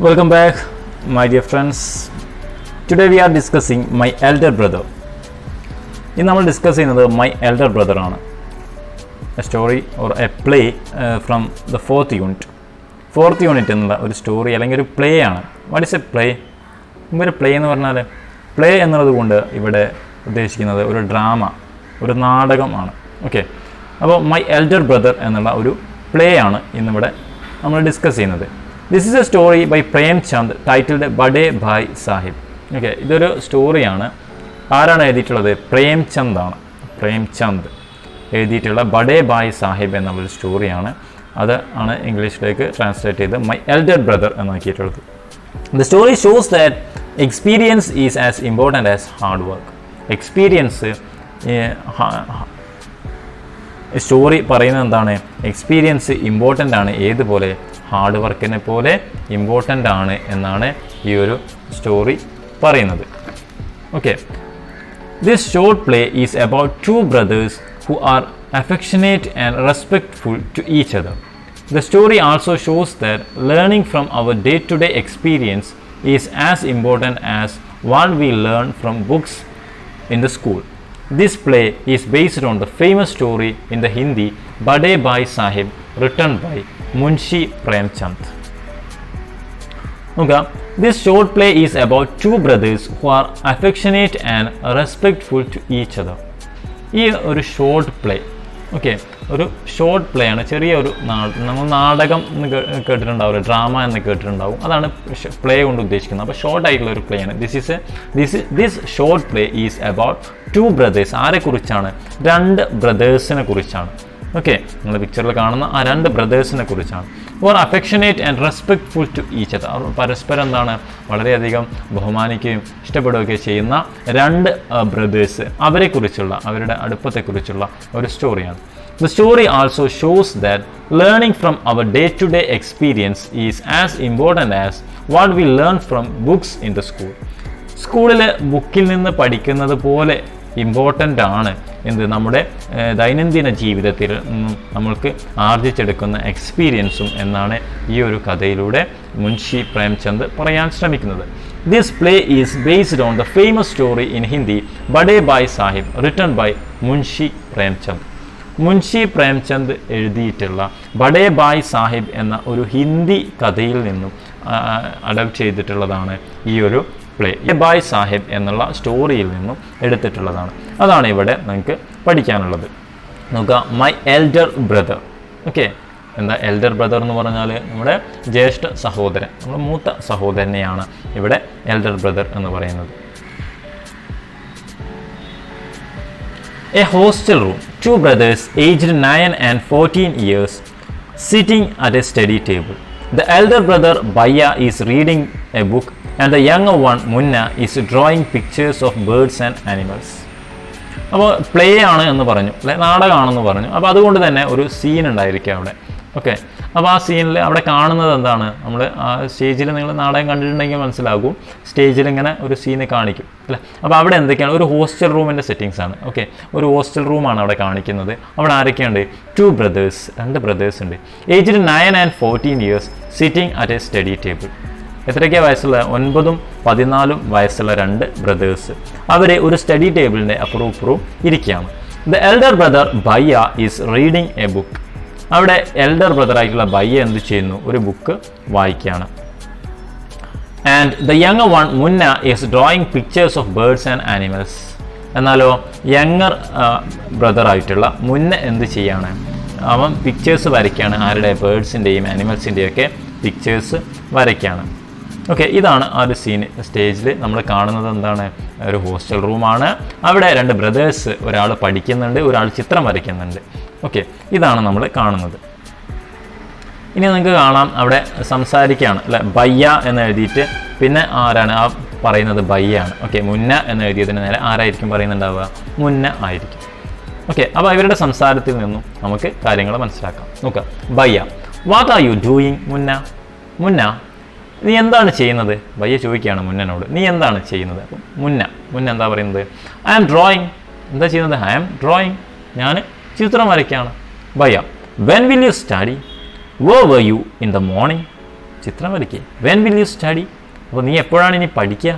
Welcome back, my dear friends. Today we are discussing my elder brother. ഇന്ന് നമ്മൾ discuss ചെയ്യുന്നത് my elder brother ആണ്. A story or A play from the fourth unit എന്നുള്ള ഒരു story അല്ലെങ്കിൽ ഒരു play ആണ്. What is A play? ഒരു പ്ലേ എന്ന് പറഞ്ഞാൽ പ്ലേ എന്നുള്ളത് കൊണ്ട് ഇവിടെ ഉദ്ദേശിക്കുന്നത് ഒരു ഡ്രാമ, ഒരു നാടകമാണ്. ഓക്കെ, അപ്പോൾ മൈ എൽഡർ ബ്രദർ എന്നുള്ള ഒരു പ്ലേ ആണ് ഇന്നിവിടെ നമ്മൾ ഡിസ്കസ് ചെയ്യുന്നത്. This is a story by Premchand titled Bade Bhai Sahib. Okay, ഇതൊരു സ്റ്റോറിയാണ്. ആരാണ് എഴുതിയിട്ടുള്ളത്? പ്രേംചന്ദ് ആണ്. പ്രേംചന്ദ് എഴുതിയിട്ടുള്ള ബഡേ ഭായ് സാഹിബ് എന്നുള്ളൊരു സ്റ്റോറിയാണ്. അത് ആണ് ഇംഗ്ലീഷിലേക്ക് ട്രാൻസ്ലേറ്റ് ചെയ്ത് മൈ എൽഡർ ബ്രദർ എന്നാക്കിയിട്ടുള്ളത്. The story shows that experience is as important as hard work. Experience, story പറയുന്നത് എന്താണ്? എക്സ്പീരിയൻസ് ഇമ്പോർട്ടൻ്റ് ആണ്. ഏതുപോലെ? ഹാർഡ് വർക്കിനെ പോലെ ഇമ്പോർട്ടൻ്റ് ആണ് എന്നാണ് ഈ ഒരു സ്റ്റോറി പറയുന്നത്. Okay, this short play is about two brothers who are affectionate and respectful to each other. The story also shows that learning from our day-to-day experience is as important as what we learn from books in the school. This play is based on the famous story in the Hindi Bade Bhai Sahib, written by Munshi Premchand. Okay, this short play is about two brothers who are affectionate and respectful to each other. ഈ ഒരു short play, okay, ഒരു short play ആണ്. ചെറിയ ഒരു നമ്മൾ നാടകം എന്ന് കേട്ടിട്ടുണ്ടാവും, ഡ്രാമ എന്ന് കേട്ടിട്ടുണ്ടാവും. അതാണ് പ്ലേ കൊണ്ട് ഉദ്ദേശിക്കുന്നത്. അപ്പോൾ ഷോർട്ട് ആയിട്ടുള്ള ഒരു പ്ലേ ആണ്. This short play is about two brothers. ആരെക്കുറിച്ചാണ്? രണ്ട് ബ്രദേഴ്സിനെ കുറിച്ചാണ്. ഓക്കെ, നിങ്ങൾ പിക്ചറിൽ കാണുന്ന ആ രണ്ട് ബ്രദേഴ്സിനെ കുറിച്ചാണ്. Are affectionate and respectful to each other. അവർ പരസ്പരം എന്താണ്? വളരെയധികം ബഹുമാനിക്കുകയും ഇഷ്ടപ്പെടുകയൊക്കെ ചെയ്യുന്ന രണ്ട് ബ്രദേഴ്സ്, അവരെക്കുറിച്ചുള്ള, അവരുടെ അടുപ്പത്തെക്കുറിച്ചുള്ള ഒരു സ്റ്റോറിയാണ്. The story also shows that learning from our day to day experience is as important as what we learn from books in the school. സ്കൂളിലെ ബുക്കിൽ നിന്ന് പഠിക്കുന്നത് പോലെ ഇമ്പോർട്ടൻ്റ് ആണ് എന്ത്? നമ്മുടെ ദൈനംദിന ജീവിതത്തിൽ നമ്മൾക്ക് ആർജിച്ചെടുക്കുന്ന എക്സ്പീരിയൻസും എന്നാണ് ഈ ഒരു കഥയിലൂടെ മുൻഷി പ്രേംചന്ദ് പറയാൻ ശ്രമിക്കുന്നത്. This play is based on the famous story in Hindi Bade Bhai Sahib, written by Munshi Premchand. Munshi Premchand എഴുതിയിട്ടുള്ള ബഡേ ഭായ് സാഹിബ് എന്ന ഒരു ഹിന്ദി കഥയിൽ നിന്നും അഡപ്റ്റ് ചെയ്തിട്ടുള്ളതാണ് ഈ ഒരു പ്ലേ. ഭായ് സാഹിബ് എന്നുള്ള സ്റ്റോറിയിൽ നിന്നും എടുത്തിട്ടുള്ളതാണ്. അതാണ് ഇവിടെ നിങ്ങൾക്ക് പഠിക്കാനുള്ളത്. നോക്കുക, മൈ എൽഡർ ബ്രദർ. ഓക്കെ, എന്താ എൽഡർ ബ്രദർ എന്ന് പറഞ്ഞാൽ? നമ്മുടെ ജ്യേഷ്ഠ സഹോദരൻ, നമ്മുടെ മൂത്ത സഹോദരനെയാണ് ഇവിടെ എൽഡർ ബ്രദർ എന്ന് പറയുന്നത്. A hostel room, two brothers aged 9 and 14 years sitting at a study table. The elder brother Bhaiya is reading a book and the younger one Munna is drawing pictures of birds and animals. അപ്പോൾ play ആണ് എന്ന് പറഞ്ഞു, അല്ലെ, നാടകമാണെന്ന് പറഞ്ഞു. അപ്പോൾ അതുകൊണ്ട് തന്നെ ഒരു സീൻ ഉണ്ടായിരിക്കും അവിടെ. ഓക്കെ, അപ്പോൾ ആ സീനിൽ അവിടെ കാണുന്നത് എന്താണ്? നമ്മൾ ആ സ്റ്റേജിൽ നിങ്ങൾ നാടകം കണ്ടിട്ടുണ്ടെങ്കിൽ മനസ്സിലാകും, സ്റ്റേജിൽ ഇങ്ങനെ ഒരു സീന് കാണിക്കും, അല്ലേ. അപ്പോൾ അവിടെ എന്തൊക്കെയാണ്? ഒരു ഹോസ്റ്റൽ റൂമിൻ്റെ സെറ്റിങ്സ് ആണ്. ഓക്കെ, ഒരു ഹോസ്റ്റൽ റൂമാണ് അവിടെ കാണിക്കുന്നത്. അവിടെ ആരൊക്കെയുണ്ട്? ടു ബ്രദേഴ്സ്, രണ്ട് ബ്രദേഴ്സ് ഉണ്ട്. Aged 9 and 14 years sitting at a study table. എത്രയൊക്കെയാണ് വയസ്സുള്ള? 9 ഉം 14 വയസ്സുള്ള രണ്ട് ബ്രദേഴ്സ്. അവർ ഒരു സ്റ്റഡി ടേബിളിൻ്റെ അപ്പുറവും ഇരിക്കുകയാണ്. The elder brother Bhaiya is reading a book. അവിടെ എൽഡർ ബ്രദറായിട്ടുള്ള ബയ്യ എന്ത് ചെയ്യുന്നു? ഒരു ബുക്ക് വായിക്കുകയാണ്. And the younger one Munna is drawing pictures of birds and animals. എന്നാലോ യങ്ങർ ബ്രദറായിട്ടുള്ള മുന്ന എന്ത് ചെയ്യാണ്? അവൻ പിക്ചേഴ്സ് വരയ്ക്കുകയാണ്. ആരുടെ? ബേർഡ്സിൻ്റെയും ആനിമൽസിൻ്റെയും ഒക്കെ പിക്ചേഴ്സ് വരയ്ക്കുകയാണ്. ഓക്കെ, ഇതാണ് ആ ഒരു സീൻ. സ്റ്റേജിൽ നമ്മൾ കാണുന്നത് എന്താണ്? ഒരു ഹോസ്റ്റൽ റൂമാണ്. അവിടെ രണ്ട് ബ്രദേഴ്സ്, ഒരാൾ പഠിക്കുന്നുണ്ട്, ഒരാൾ ചിത്രം വരയ്ക്കുന്നുണ്ട്. ഓക്കെ, ഇതാണ് നമ്മൾ കാണുന്നത്. ഇനി നിങ്ങൾക്ക് കാണാം അവിടെ സംസാരിക്കുകയാണ്, അല്ലെ. ബയ്യ എന്ന് എഴുതിയിട്ട് പിന്നെ ആരാണ് ആ പറയുന്നത്? ബയ്യാണ്. ഓക്കെ, മുന്ന എന്ന് എഴുതിയതിന് നേരെ ആരായിരിക്കും പറയുന്നുണ്ടാവുക? മുന്ന ആയിരിക്കും. ഓക്കെ, അപ്പോൾ ഇവരുടെ സംസാരത്തിൽ നിന്നും നമുക്ക് കാര്യങ്ങൾ മനസ്സിലാക്കാം. നോക്കാം, ബയ്യ, വാട്ട് ആർ യു ഡൂയിങ്? മുന്ന നീ എന്താണ് ചെയ്യുന്നത്? ബയ്യ ചോദിക്കുകയാണ് മുന്നനോട്, നീ എന്താണ് ചെയ്യുന്നത്? അപ്പം മുന്ന എന്താ പറയുന്നത്? I am drawing. എന്താ ചെയ്യുന്നത്? ഐ ആം ഡ്രോയിങ്, ഞാൻ ചിത്രം വരയ്ക്കുകയാണ്. Bhaiya, when will you study? Where were you in the morning? ചിത്രം വരയ്ക്കുക. When will you study? അപ്പോൾ നീ എപ്പോഴാണ് ഇനി പഠിക്കുക?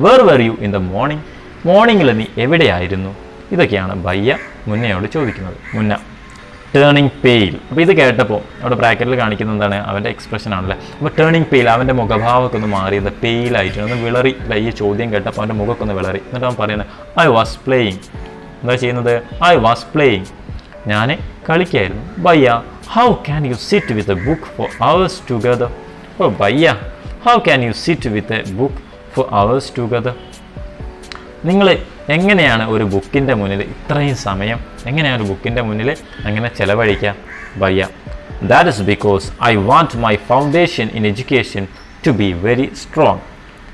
Where were you in the morning? മോർണിംഗിൽ നീ എവിടെയായിരുന്നു? ഇതൊക്കെയാണ് ബയ്യ മുന്നയോട് ചോദിക്കുന്നത്. മുന്ന ടേണിംഗ് പെയിൽ. അപ്പോൾ ഇത് കേട്ടപ്പോൾ അവിടെ ബ്രാക്കറ്റിൽ കാണിക്കുന്നത് എന്താണ്? അവൻ്റെ എക്സ്പ്രഷൻ ആണല്ലേ. അപ്പോൾ ടേണിംഗ് പെയിൽ, അവൻ്റെ മുഖഭാവമൊക്കെ ഒന്ന് മാറിയത് പെയിലായിട്ട് ഒന്ന് വിളറി. ഈ ചോദ്യം കേട്ടപ്പോൾ അവൻ്റെ മുഖമൊക്കെ ഒന്ന് വിളറി. എന്നിട്ട് അവൻ പറയുന്നത് ഐ വാസ് പ്ലേയിങ്. എന്താ ചെയ്യുന്നത്? ഐ വാസ് പ്ലേയിങ്, ഞാൻ കളിക്കായിരുന്നു. Bhaiya how can you sit with a book for hours together? Oh Bhaiya how can you sit with a book for hours together? നിങ്ങൾ എങ്ങനെയാണ് ഒരു ബുക്കിൻ്റെ മുന്നിൽ ഇത്രയും സമയം എങ്ങനെയാണ് ഒരു ബുക്കിൻ്റെ മുന്നിൽ അങ്ങനെ ചിലവഴിക്കുക? Bhaiya that is because I want my foundation in education to be very strong.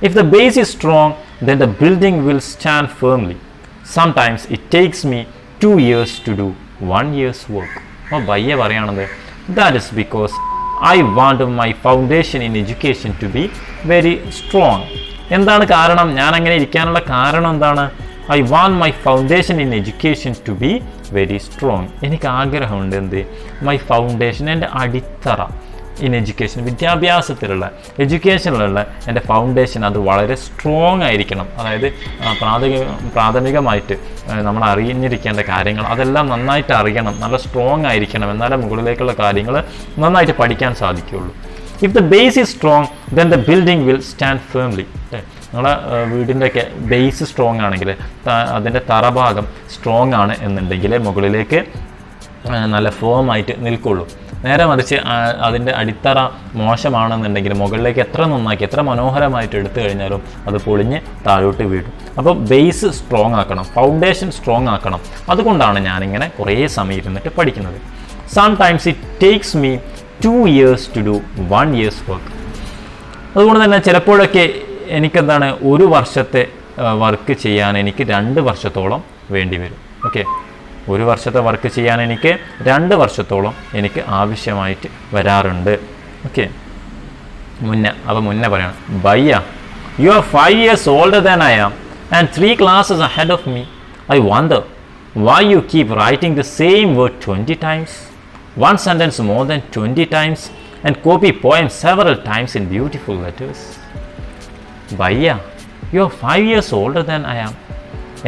If the base is strong then the building will stand firmly. Sometimes it takes me 2 years to do 1 year's work. അപ്പോൾ ബയ്യ പറയുകയാണത് that is because I want my foundation in education to be very strong. എന്താണ് കാരണം? ഞാൻ അങ്ങനെ ഇരിക്കാനുള്ള കാരണം എന്താണ്? I want my foundation in education to be very strong. എനിക്ക് ആഗ്രഹമുണ്ട് എന്ത്? മൈ ഫൗണ്ടേഷൻ, എൻ്റെ അടിത്തറ, ഇൻ എഡ്യൂക്കേഷൻ, വിദ്യാഭ്യാസത്തിലുള്ള എഡ്യൂക്കേഷനിലുള്ള എൻ്റെ ഫൗണ്ടേഷൻ അത് വളരെ സ്ട്രോങ് ആയിരിക്കണം. അതായത് പ്രാഥമികമായിട്ട് നമ്മൾ അറിഞ്ഞിരിക്കേണ്ട കാര്യങ്ങൾ അതെല്ലാം നന്നായിട്ട് അറിയണം, നല്ല സ്ട്രോങ് ആയിരിക്കണം. എന്നാലേ മുകളിലേക്കുള്ള കാര്യങ്ങൾ നന്നായിട്ട് പഠിക്കാൻ സാധിക്കുകയുള്ളൂ. If the base is strong then the building will stand firmly. നിങ്ങളെ വീടിൻ്റെയൊക്കെ ബേസ് സ്ട്രോങ് ആണെങ്കിൽ, അതിൻ്റെ തറഭാഗം സ്ട്രോങ് ആണ് എന്നുണ്ടെങ്കിൽ മുകളിലേക്ക് നല്ല ഫേമായിട്ട് നിൽക്കുള്ളൂ. നേരെ മറിച്ച് അതിൻ്റെ അടിത്തറ മോശമാണെന്നുണ്ടെങ്കിൽ മുകളിലേക്ക് എത്ര നന്നാക്കി എത്ര മനോഹരമായിട്ട് എടുത്തു കഴിഞ്ഞാലും അത് പൊളിഞ്ഞ് താഴോട്ട് വീഴും. അപ്പോൾ ബേസ് സ്ട്രോങ് ആക്കണം, ഫൗണ്ടേഷൻ സ്ട്രോങ് ആക്കണം. അതുകൊണ്ടാണ് ഞാനിങ്ങനെ കുറേ സമയം ഇരുന്നിട്ട് പഠിക്കുന്നത്. Sometimes it takes me 2 years to do 1 year's work. അതുകൊണ്ട് തന്നെ ചിലപ്പോഴൊക്കെ എനിക്കെന്താണ്, ഒരു വർഷത്തെ വർക്ക് ചെയ്യാൻ എനിക്ക് 2 വർഷത്തോളം വേണ്ടി വരും. ഓക്കെ, ഒരു വർഷത്തെ വർക്ക് ചെയ്യാൻ എനിക്ക് 2 വർഷത്തോളം എനിക്ക് ആവശ്യമായിട്ട് വരാറുണ്ട്. ഓക്കെ, അപ്പോൾ മുന്നേ പറയണം ബയ്യ you are 5 years older than I am and 3 classes ahead of me. I wonder why you keep writing the same word 20 times, one sentence more than 20 times, and copy poems several times in beautiful letters. Bhaiya, you are 5 years older than I am.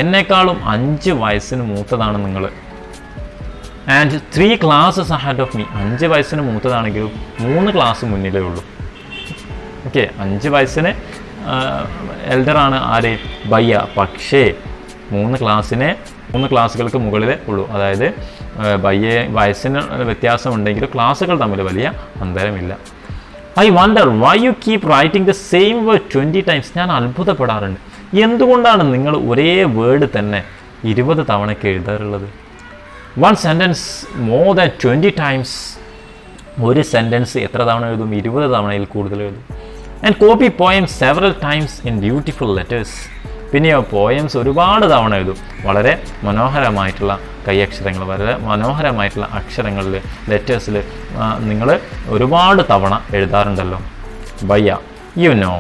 എന്നെക്കാളും 5 വയസ്സിന് മൂത്തതാണ് നിങ്ങൾ. And 3 classes ahead of me. 5 വയസ്സിന് മൂത്തതാണെങ്കിലും 3 class മുന്നിലേ ഉള്ളൂ. Okay, 5 വയസ്സിന് എൽഡറാണ് ആര്? ബയ്യ. പക്ഷേ 3 ക്ലാസ്സുകൾക്ക് മുകളിലേ ഉള്ളൂ. അതായത് ബയ്യ വയസ്സിന് വ്യത്യാസമുണ്ടെങ്കിലും ക്ലാസ്സുകൾ തമ്മിൽ വലിയ അന്തരമില്ല. I wonder why you keep writing the same word 20 times. ഞാൻ അത്ഭുതപ്പെടാറുണ്ട്, എന്തുകൊണ്ടാണ് നിങ്ങൾ ഒരേ വേർഡ് തന്നെ 20 തവണയ്ക്ക് എഴുതാറുള്ളത്? One sentence more than 20 times. ഒരു സെൻറ്റൻസ് എത്ര തവണ എഴുതും? 20 തവണയിൽ കൂടുതൽ എഴുതും. And copy poems several times in beautiful letters. പിന്നെയോ പോയംസ് ഒരുപാട് തവണ എഴുതും, വളരെ മനോഹരമായിട്ടുള്ള കൈയക്ഷരങ്ങൾ, വളരെ മനോഹരമായിട്ടുള്ള അക്ഷരങ്ങളിൽ, ലെറ്റേഴ്സിൽ നിങ്ങൾ ഒരുപാട് തവണ എഴുതാറുണ്ടല്ലോ. Bhaiya you know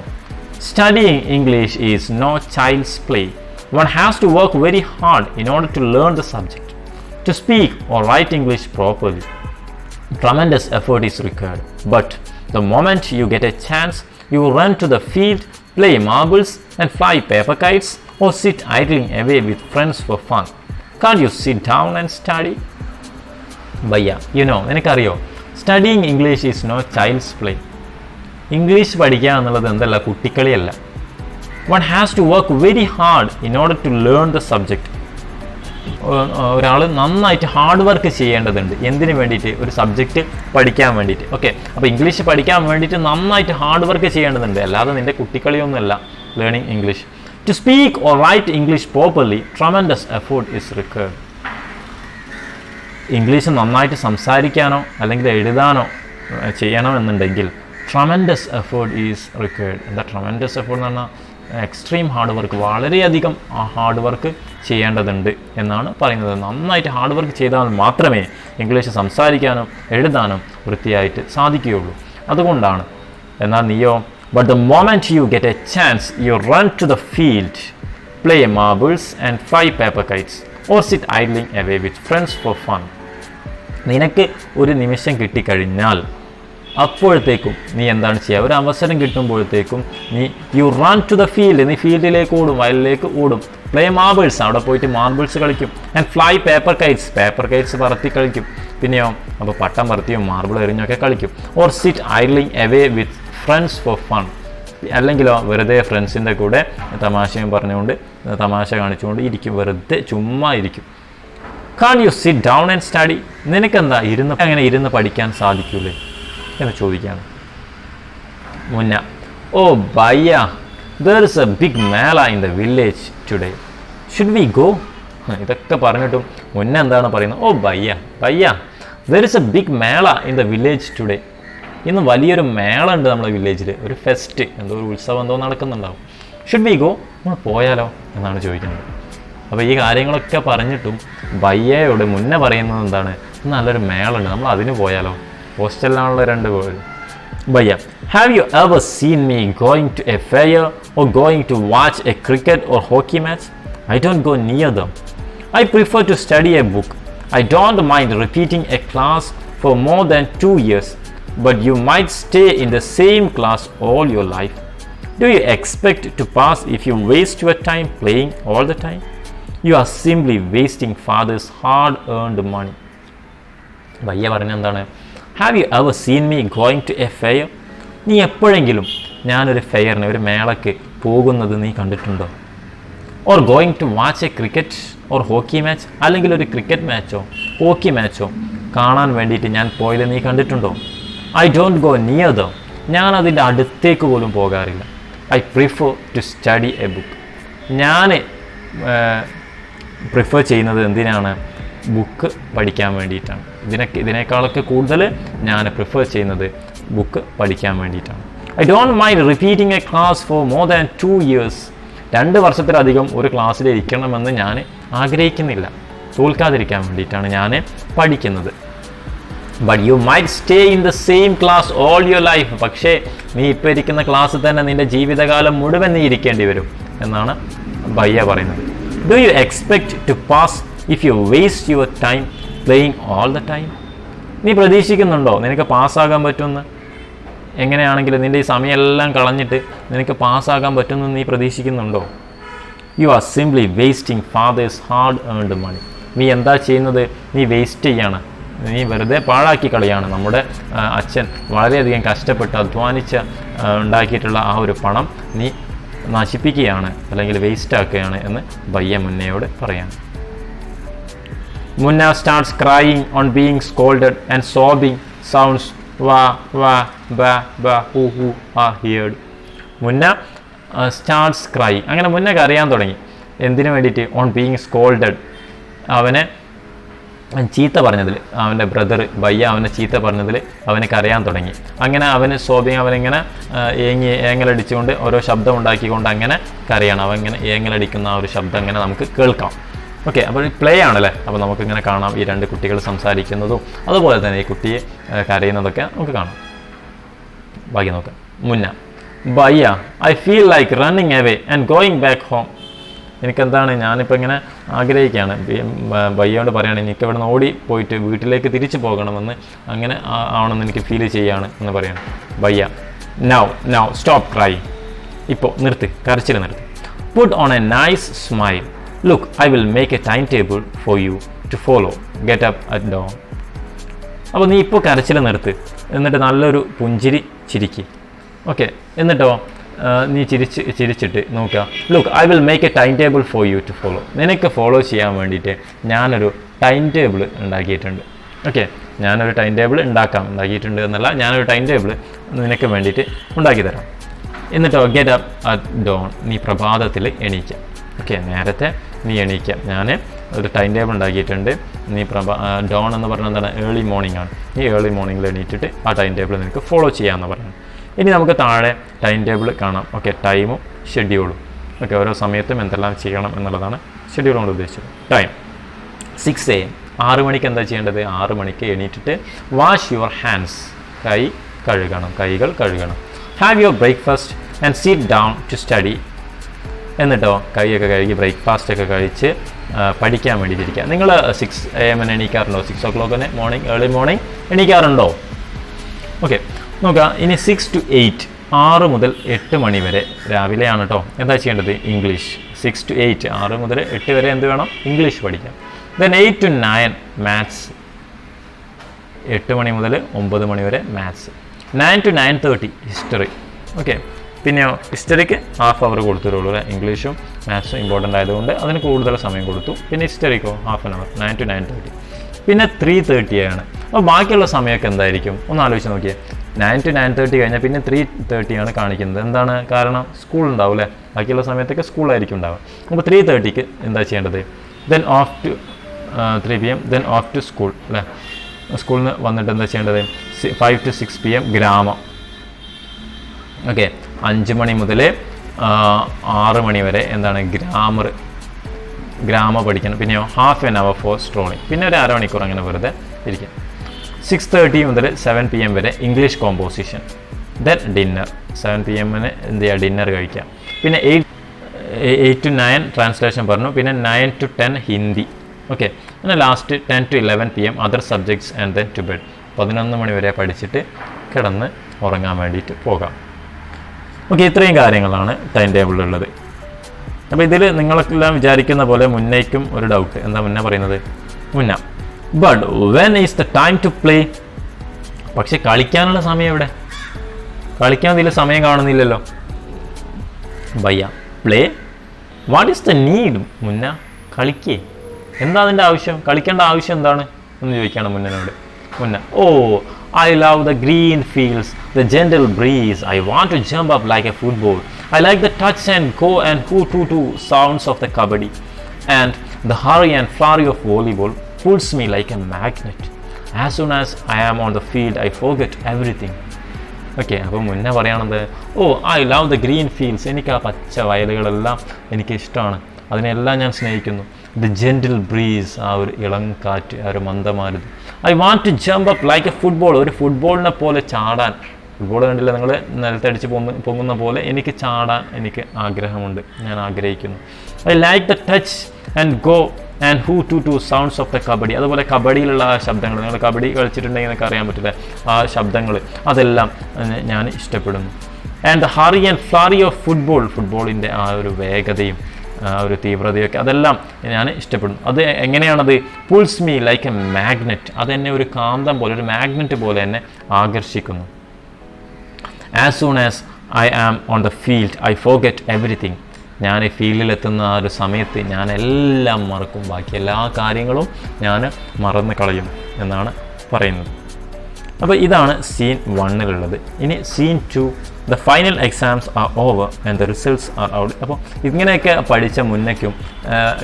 studying English is no child's play. One has to work very hard in order to learn the subject. To speak or write English properly, tremendous effort is required. But the moment you get a chance, you run to the field, play marbles and fly paper kites, or sit idling away with friends for fun. Can't you sit down and study? Bhaiya, you know, നിനക്കറിയോ, studying English is no child's play. English പഠിക്കുക എന്നുള്ളത് എന്തല്ല, കുട്ടിക്കളിയല്ല. One has to work very hard in order to learn the subject. ഒരാൾ നന്നായിട്ട് hard work ചെയ്യേണ്ടതുണ്ട്. എന്തിനു വേണ്ടിയിട്ട്? ഒരു സബ്ജക്റ്റ് പഠിക്കാൻ വേണ്ടിയിട്ട്. ഓക്കെ, അപ്പോൾ ഇംഗ്ലീഷ് പഠിക്കാൻ വേണ്ടിയിട്ട് നന്നായിട്ട് ഹാർഡ് വർക്ക് ചെയ്യേണ്ടതുണ്ട്, അല്ലാതെ നിൻ്റെ കുട്ടിക്കളിയൊന്നുമല്ല learning English. To speak or write English properly, tremendous effort is required. English നന്നായിട്ട് സംസാരിക്കാനോ അല്ലെങ്കിൽ എഴുതാനോ ചെയ്യണമെന്നുണ്ടെങ്കിൽ ട്രമൻഡസ് എഫേർട്ട് ഈസ് റിക്വയർഡ്. എന്താ ട്രമൻഡസ് എഫേർട്ട് എന്ന് പറഞ്ഞാൽ എക്സ്ട്രീം ഹാർഡ് വർക്ക്, വളരെയധികം ഹാർഡ് വർക്ക് ചെയ്യേണ്ടതുണ്ട് എന്നാണ് പറയുന്നത്. നന്നായിട്ട് ഹാർഡ് വർക്ക് ചെയ്താൽ മാത്രമേ ഇംഗ്ലീഷ് സംസാരിക്കാനും എഴുതാനും വൃത്തിയായിട്ട് സാധിക്കുകയുള്ളൂ. അതുകൊണ്ടാണ്. എന്നാൽ നീയോ, but the moment you get a chance you run to the field, play marbles and fly paper kites or sit idling away with friends for fun. നിനക്ക് ഒരു നിമിഷം കിട്ടിക്കഴിഞ്ഞാൽ അപ്പോഴത്തേക്കും നീ എന്താണ് ചെയ്യുക? ഒരു അവസരം കിട്ടുമ്പോഴത്തേക്കും you run to the field, നീ ഫീൽഡിലേക്ക് ഓടും, വയലിലേക്ക് ഓടും. പ്ലേ മാർബിൾസ്, അവിടെ പോയിട്ട് മാർബിൾസ് കളിക്കും. ആൻഡ് ഫ്ലൈ പേപ്പർ കൈറ്റ്സ് പറത്തി കളിക്കും. പിന്നെയോ അപ്പോൾ പട്ടം പറത്തിയും മാർബിൾ എറിഞ്ഞൊക്കെ കളിക്കും. Or sit idling away with friends for fun, അല്ലെങ്കിലോ വെറുതെ ഫ്രണ്ട്സിൻ്റെ കൂടെ തമാശയും പറഞ്ഞുകൊണ്ട് തമാശ കാണിച്ചുകൊണ്ട് ഇരിക്കും, വെറുതെ ചുമ്മാ ഇരിക്കും. Can you sit down and study, നിനക്കെന്താ അങ്ങനെ ഇരുന്ന് പഠിക്കാൻ സാധിക്കൂലേ എന്ന് ചോദിക്കുകയാണ്. മുന്ന, ഓ ബയ്യ, there is a big mela in the village today, should we go? ഇതൊക്കെ പറഞ്ഞിട്ടും മുന്ന എന്താണ് പറയുന്നത്? ഓ ബയ്യ, there is a big mela in the village today, ഇന്ന് വലിയൊരു മേള ഉണ്ട് നമ്മുടെ വില്ലേജിൽ, ഒരു ഫെസ്റ്റ്, എന്തോ ഒരു ഉത്സവം എന്തോ നടക്കുന്നുണ്ടാവും. ഷുഡ് വി ഗോ, നമ്മൾ പോയാലോ എന്നാണ് ചോദിക്കുന്നത്. അപ്പോൾ ഈ കാര്യങ്ങളൊക്കെ പറഞ്ഞിട്ടും ബയ്യയോട് മുന്നേ പറയുന്നത് എന്താണ്? നല്ലൊരു മേളുണ്ട്, നമ്മൾ അതിന് പോയാലോ? ഹോസ്റ്റലിലാണുള്ള 2 പേര്. Bhaiya, have you ever seen me going to a fair or going to watch a cricket or hockey match? I don't go near them. I prefer to study a book. I don't mind repeating a class for more than 2 years. But you might stay in the same class all your life. Do you expect to pass if you waste your time playing all the time? You are simply wasting father's hard-earned money. ഭയ്യ പറഞ്ഞ എന്താണ്? Have you ever seen me going to a fair? നീ എപ്പോഴെങ്കിലും ഞാനൊരു ഫെയറിന്, ഒരു മേളയ്ക്ക് പോകുന്നത് നീ കണ്ടിട്ടുണ്ടോ? Or going to watch a cricket or hockey match, അല്ലെങ്കിൽ ഒരു ക്രിക്കറ്റ് മാച്ചോ ഹോക്കി മാച്ചോ കാണാൻ വേണ്ടിയിട്ട് ഞാൻ പോയത് നീ കണ്ടിട്ടുണ്ടോ? I don't go near them, ഞാൻ അതിൻ്റെ അടുത്തേക്ക് പോലും പോകാറില്ല. I prefer to study a book, ഞാൻ പ്രിഫർ ചെയ്യുന്നത് എന്തിനാണ്? ബുക്ക് പഠിക്കാൻ വേണ്ടിയിട്ടാണ്. ഇതിനേക്കാളൊക്കെ കൂടുതൽ ഞാൻ പ്രിഫർ ചെയ്യുന്നത് ബുക്ക് പഠിക്കാൻ വേണ്ടിയിട്ടാണ്. I don't mind repeating a class for more than 2 years, 2 വർഷത്തിലധികം ഒരു ക്ലാസ്സിൽ ഇരിക്കണമെന്ന് ഞാൻ ആഗ്രഹിക്കുന്നില്ല. തോൽക്കാതിരിക്കാൻ വേണ്ടിയിട്ടാണ് ഞാൻ പഠിക്കുന്നത്. But you might stay in the same class all your life, പക്ഷേ നീ ഇപ്പോൾ ഇരിക്കുന്ന ക്ലാസ്സിൽ തന്നെ നിൻ്റെ ജീവിതകാലം മുഴുവൻ നീ ഇരിക്കേണ്ടി വരും എന്നാണ് ബയ്യ പറയുന്നത്. Do you expect to pass if you waste your time playing all the time? നീ പ്രതീക്ഷിക്കുന്നുണ്ടോ നിനക്ക് പാസ്സാകാൻ പറ്റുമെന്ന്? എങ്ങനെയാണെങ്കിലും നിൻ്റെ ഈ സമയമെല്ലാം കളഞ്ഞിട്ട് നിനക്ക് പാസ്സാകാൻ പറ്റുമെന്ന് നീ പ്രതീക്ഷിക്കുന്നുണ്ടോ? You are simply wasting father's hard earned money. നീ എന്താ ചെയ്യുന്നത്? നീ വേസ്റ്റ് ചെയ്യാണ്, നീ വെറുതെ പാഴാക്കി കളിയാണ്. നമ്മുടെ അച്ഛൻ വളരെയധികം കഷ്ടപ്പെട്ട് അധ്വാനിച്ച് ഉണ്ടാക്കിയിട്ടുള്ള ആ ഒരു പണം നീ നശിപ്പിക്കുകയാണ്, അല്ലെങ്കിൽ വേസ്റ്റ് ആക്കുകയാണ് എന്ന് ബയ്യ മുന്നയോട് പറയാണ്. മുന്ന starts crying on being scolded and sobbing sounds വാ വാ ബാ ബാ ഹു ഹു ആർ ഹിയർഡ്. മുന്ന സ്റ്റാർട്ട്സ് ക്രൈയിങ്, അങ്ങനെ മുന്നൊക്കെ അറിയാൻ തുടങ്ങി. എന്തിനു വേണ്ടിയിട്ട്? ഓൺ ബീയിങ് സ്കോൾഡഡ്, അവനെ ചീത്ത പറഞ്ഞതിൽ, അവൻ്റെ ബ്രദർ ബയ്യ അവനെ ചീത്ത പറഞ്ഞതിൽ അവന് കരയാൻ തുടങ്ങി. അങ്ങനെ അവന് സോബിങ്, അവനിങ്ങനെ ഏങ്ങലടിച്ചുകൊണ്ട് ഓരോ ശബ്ദം ഉണ്ടാക്കിക്കൊണ്ട് അങ്ങനെ കരയാണ്. അവൻ ഇങ്ങനെ ഏങ്ങലടിക്കുന്ന ആ ഒരു ശബ്ദം ഇങ്ങനെ നമുക്ക് കേൾക്കാം. ഓക്കെ, അപ്പോൾ പ്ലേ ആണല്ലേ, അപ്പോൾ നമുക്കിങ്ങനെ കാണാം ഈ 2 കുട്ടികൾ സംസാരിക്കുന്നതും അതുപോലെ തന്നെ ഈ കുട്ടിയെ കരയുന്നതൊക്കെ നമുക്ക് കാണാം. ബാക്കി നോക്കാം. Munna, Bhaiya, I feel like running away and going back home. എനിക്കെന്താണ്, ഞാനിപ്പോൾ ഇങ്ങനെ ആഗ്രഹിക്കുകയാണ്. ബയ്യോട് പറയുകയാണ്, എനിക്ക് ഇവിടെ നിന്ന് ഓടി പോയിട്ട് വീട്ടിലേക്ക് തിരിച്ചു പോകണമെന്ന്, അങ്ങനെ ആവണമെന്ന് എനിക്ക് ഫീൽ ചെയ്യാണ് എന്ന് പറയാണ്. ബയ്യ, നൗ സ്റ്റോപ്പ് ക്രൈ, ഇപ്പോൾ നിർത്ത്, കരച്ചിൽ നിർത്ത്. Put on a nice smile, look I will make a time table for you to follow, get up at dawn. അപ്പോൾ നീ ഇപ്പോൾ കരച്ചിൽ നിർത്ത്, എന്നിട്ട് നല്ലൊരു പുഞ്ചിരി ചിരിക്ക്. ഓക്കെ, എന്നിട്ടോ നീ ചിരിച്ചിട്ട് നോക്കുക. Look I will make a time table for you to follow. നിനക്ക് ഫോളോ ചെയ്യാൻ വേണ്ടിയിട്ട് ഞാനൊരു ടൈം ടേബിൾ ഉണ്ടാക്കിയിട്ടുണ്ട്. ഓക്കെ, ഞാനൊരു ടൈം ടേബിൾ ഉണ്ടാക്കിയിട്ടുണ്ട് എന്നല്ല, ഞാനൊരു ടൈം ടേബിൾ നിനക്ക് വേണ്ടിയിട്ട് ഉണ്ടാക്കി തരാം. എന്നിട്ടോ ഗെറ്റ് അപ്പ് അറ്റ് ഡോൺ, നീ പ്രഭാതത്തിൽ എണീക്കാം. ഓക്കെ, നേരത്തെ നീ എണീക്കാം. ഞാൻ ഒരു ടൈം ടേബിൾ ഉണ്ടാക്കിയിട്ടുണ്ട്. നീ ഡോൺ എന്ന് പറഞ്ഞാൽ എന്താണ്? ഏർലി മോർണിംഗ് ആണ്. നീ ഏർലി മോർണിംഗിൽ എണീറ്റിട്ട് ആ ടൈം ടേബിൾ നിനക്ക് ഫോളോ ചെയ്യാമെന്ന് പറയുന്നത്. ഇനി നമുക്ക് താഴെ ടൈം ടേബിൾ കാണാം. ഓക്കെ, ടൈമും ഷെഡ്യൂളും. ഓക്കെ, ഓരോ സമയത്തും എന്തെല്ലാം ചെയ്യണം എന്നുള്ളതാണ് ഷെഡ്യൂൾ കൊണ്ട് ഉദ്ദേശിച്ചത്. ടൈം 6 AM, 6 മണിക്ക് എന്താ ചെയ്യേണ്ടത്? 6 മണിക്ക് എണീറ്റിട്ട് വാഷ് യുവർ ഹാൻഡ്സ്, കൈകൾ കഴുകണം. Have your breakfast and sit down to study. എന്നിട്ടോ കൈയൊക്കെ കഴുകി ബ്രേക്ക്ഫാസ്റ്റ് ഒക്കെ കഴിച്ച് പഠിക്കാൻ വേണ്ടിയിട്ടിരിക്കുക. നിങ്ങൾ 6 AM എണീക്കാറുണ്ടോ? 6 o'clock മോർണിംഗ്, ഏർലി മോർണിംഗ് എണീക്കാറുണ്ടോ? ഓക്കെ, നോക്കാം. ഇനി 6 to 8, 6 മുതൽ 8 മണി വരെ രാവിലെയാണ് കേട്ടോ. എന്താ ചെയ്യേണ്ടത്? ഇംഗ്ലീഷ്. 6 to 8, 6 മുതൽ 8 വരെ എന്ത് വേണം? ഇംഗ്ലീഷ് പഠിക്കാം. Then 8 to 9 maths. 8 മണി മുതൽ 9 മണി വരെ മാത്സ്. 9 to 9:30 history. ഓക്കെ, പിന്നെയോ ഹിസ്റ്ററിക്ക് ഹാഫ് അവർ കൊടുത്തിട്ടുള്ളൂ. ഇംഗ്ലീഷും മാത്സും ഇമ്പോർട്ടൻ്റ് ആയതുകൊണ്ട് അതിന് കൂടുതൽ സമയം കൊടുത്തു. പിന്നെ ഹിസ്റ്ററിക്കോ ഹാഫ് ആൻ അവർ, 9 to 9:30. പിന്നെ 3:30 ആണ്. അപ്പോൾ ബാക്കിയുള്ള സമയമൊക്കെ എന്തായിരിക്കും? ഒന്ന് ആലോചിച്ച് നോക്കിയേ. 9 to 9:30 കഴിഞ്ഞാൽ പിന്നെ 3:30 ആണ് കാണിക്കുന്നത്. എന്താണ് കാരണം? സ്കൂൾ ഉണ്ടാവും അല്ലേ? ബാക്കിയുള്ള സമയത്തൊക്കെ സ്കൂളായിരിക്കും ഉണ്ടാവുക. അപ്പോൾ 3:30ക്ക് എന്താ ചെയ്യേണ്ടത്? Then of two 3 PM, then of two school അല്ലേ? സ്കൂളിൽ നിന്ന് വന്നിട്ട് എന്താ ചെയ്യേണ്ടത്? 5 to 6 PM ഗ്രാമം. ഓക്കെ, 5 മണി മുതൽ 6 മണി വരെ എന്താണ്? ഗ്രാമർ പഠിക്കണം. പിന്നെയോ ഹാഫ് ആൻ അവർ ഫോർ സ്ട്രോളിങ്. പിന്നെ ഒരു അരമണിക്കൂർ അങ്ങനെ വെറുതെ ഇരിക്കും. 6:30 മുതൽ 7 PM വരെ English composition. Then dinner. 7 PM എന്ത് ചെയ്യുക? ഡിന്നർ കഴിക്കാം. പിന്നെ 8 to 9 ട്രാൻസ്ലേഷൻ പറഞ്ഞു. പിന്നെ 9 to 10 ഹിന്ദി. ഓക്കെ, പിന്നെ last 10 to 11 PM other subjects and then to bed. 11 മണി വരെ പഠിച്ചിട്ട് കിടന്ന് ഉറങ്ങാൻ വേണ്ടിയിട്ട് പോകാം. ഓക്കെ, ഇത്രയും കാര്യങ്ങളാണ് ടൈം ടേബിളിലുള്ളത്. അപ്പോൾ ഇതിൽ നിങ്ങളെല്ലാം വിചാരിക്കുന്ന പോലെ മുന്നേക്കും ഒരു ഡൗട്ട്. എന്താ മുന്നേ പറയുന്നത്? But when is the time to play? പക്ഷെ കളിക്കാനുള്ള സമയം എവിടെ? കളിക്കാൻ ഇതിൽ സമയം കാണുന്നില്ലല്ലോ. Bhaiyya, play what is the need? കളിക്കേ. എന്താ അതിൻ്റെ ആവശ്യം? കളിക്കേണ്ട ആവശ്യം എന്താണ് എന്ന് ചോദിക്കുകയാണ് മുന്നോട്. ഓ, I love the green fields, the gentle breeze. I want to jump up like a football. I like the touch and go and hoo-too-too sounds of the kabaddi. And the hurry and flurry of volleyball pulls me like a magnet. As soon as I am on the field, I forget everything. Okay, അപ്പോൾ മുന്നേ പറയുകയാണത്, I love the green fields. എനിക്ക് ആ പച്ച വയലുകളെല്ലാം എനിക്ക് ഇഷ്ടമാണ്. അതിനെല്ലാം ഞാൻ സ്നേഹിക്കുന്നു. ദ ജെൻറ്റിൽ ബ്രീസ്, ആ ഒരു ഇളം കാറ്റ്, ആ ഒരു മന്ദമാരുതി. I want to jump up like a football. ഒരു ഫുട്ബോളിനെ പോലെ ചാടാൻ. ഫുട്ബോൾ കണ്ടില്ല നിങ്ങൾ? നിലത്തടിച്ച് പൊങ്ങുന്ന പോലെ എനിക്ക് ചാടാൻ എനിക്ക് ആഗ്രഹമുണ്ട്. ഞാൻ ആഗ്രഹിക്കുന്നു. I like the touch and go and who-to-to sounds of the kabaddi. അതുപോലെ കബഡിയിലുള്ള ആ ശബ്ദങ്ങൾ, നിങ്ങൾ കബഡി കളിച്ചിട്ടുണ്ടെങ്കിൽ നിങ്ങൾക്ക് അറിയാൻ പറ്റില്ല, ആ ശബ്ദങ്ങൾ അതെല്ലാം ഞാൻ ഇഷ്ടപ്പെടുന്നു. And the hurry and flurry of football. ഫുട്ബോളിൻ്റെ ആ ഒരു വേഗതയും ആ ഒരു തീവ്രതയൊക്കെ അതെല്ലാം ഞാൻ ഇഷ്ടപ്പെടുന്നു. അത് എങ്ങനെയാണത്? Pulls me like a magnet. അതെന്നെ ഒരു കാന്തം പോലെ, ഒരു മാഗ്നറ്റ് പോലെ എന്നെ ആകർഷിക്കുന്നു. As soon as I am on the field I forget everything. ഞാൻ ഈ ഫീൽഡിലെത്തുന്ന ആ ഒരു സമയത്ത് ഞാൻ എല്ലാം മറക്കും. ബാക്കി എല്ലാ കാര്യങ്ങളും ഞാൻ മറന്നു കളയും എന്നാണ് പറയുന്നത്. അപ്പോൾ ഇതാണ് സീൻ 1-ലുള്ളത്. ഇനി scene 2, the final exams are over and the results are out. അപ്പോൾ ഇങ്ങനെയൊക്കെ പഠിച്ച മുന്നയ്ക്കും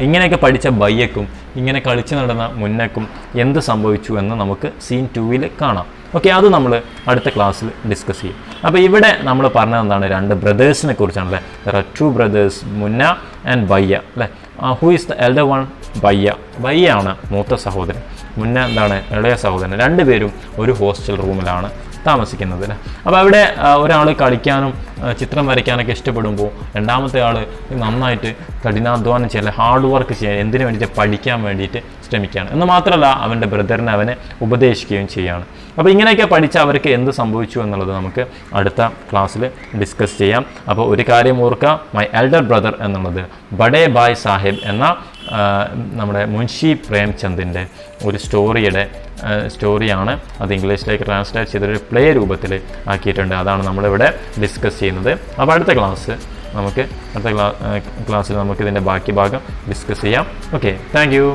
ഇങ്ങനെയൊക്കെ പഠിച്ച ബയ്യക്കും ഇങ്ങനെ കളിച്ച് നടന്ന മുന്നയ്ക്കും എന്ത് സംഭവിച്ചു എന്ന് നമുക്ക് സീൻ 2-ൽ കാണാം. ഓക്കെ, അത് നമ്മൾ അടുത്ത ക്ലാസ്സിൽ ഡിസ്കസ് ചെയ്യും. അപ്പോൾ ഇവിടെ നമ്മൾ പറഞ്ഞത് എന്താണ്? 2 ബ്രദേഴ്സിനെ കുറിച്ചാണല്ലേ. There are 2 brothers, Munna and Bayya അല്ലേ. Who is the elder one? ബയ്യാണ് മൂത്ത സഹോദരൻ. മുന്ന എന്താണ്? ഇളയ സഹോദരൻ. 2 പേരും ഒരു ഹോസ്റ്റൽ റൂമിലാണ് താമസിക്കുന്നത് അല്ലേ. അപ്പോൾ അവിടെ ഒരാൾ കളിക്കാനും ചിത്രം വരയ്ക്കാനൊക്കെ ഇഷ്ടപ്പെടുമ്പോൾ രണ്ടാമത്തെ ആൾ നന്നായിട്ട് കഠിനാധ്വാനം ചെയ്യാൻ, ഹാർഡ് വർക്ക് ചെയ്യാൻ, എന്തിനു വേണ്ടിയിട്ട്? പഠിക്കാൻ വേണ്ടിയിട്ട് ശ്രമിക്കുകയാണ്. എന്ന് മാത്രമല്ല അവൻ്റെ ബ്രദറിനെ അവനെ ഉപദേശിക്കുകയും ചെയ്യുകയാണ്. അപ്പോൾ ഇങ്ങനെയൊക്കെ പഠിച്ച അവർക്ക് എന്ത് സംഭവിച്ചു എന്നുള്ളത് നമുക്ക് അടുത്ത ക്ലാസ്സിൽ ഡിസ്കസ് ചെയ്യാം. അപ്പോൾ ഒരു കാര്യം ഓർക്കുക, മൈ എൽഡർ ബ്രദർ എന്നുള്ളത് ബഡേ ഭായ് സാഹിബ് എന്ന നമ്മുടെ മുൻഷി പ്രേംചന്ദിൻ്റെ ഒരു സ്റ്റോറിയാണ്. അത് ഇംഗ്ലീഷിലേക്ക് ട്രാൻസ്ലേറ്റ് ചെയ്തൊരു പ്ലേ രൂപത്തിൽ ആക്കിയിട്ടുണ്ട്. അതാണ് നമ്മളിവിടെ ഡിസ്കസ് ചെയ്യുന്നത്. അപ്പോൾ അടുത്ത ക്ലാസ്സിൽ നമുക്ക് ഇതിൻ്റെ ബാക്കി ഭാഗം ഡിസ്കസ് ചെയ്യാം. Okay, thank you.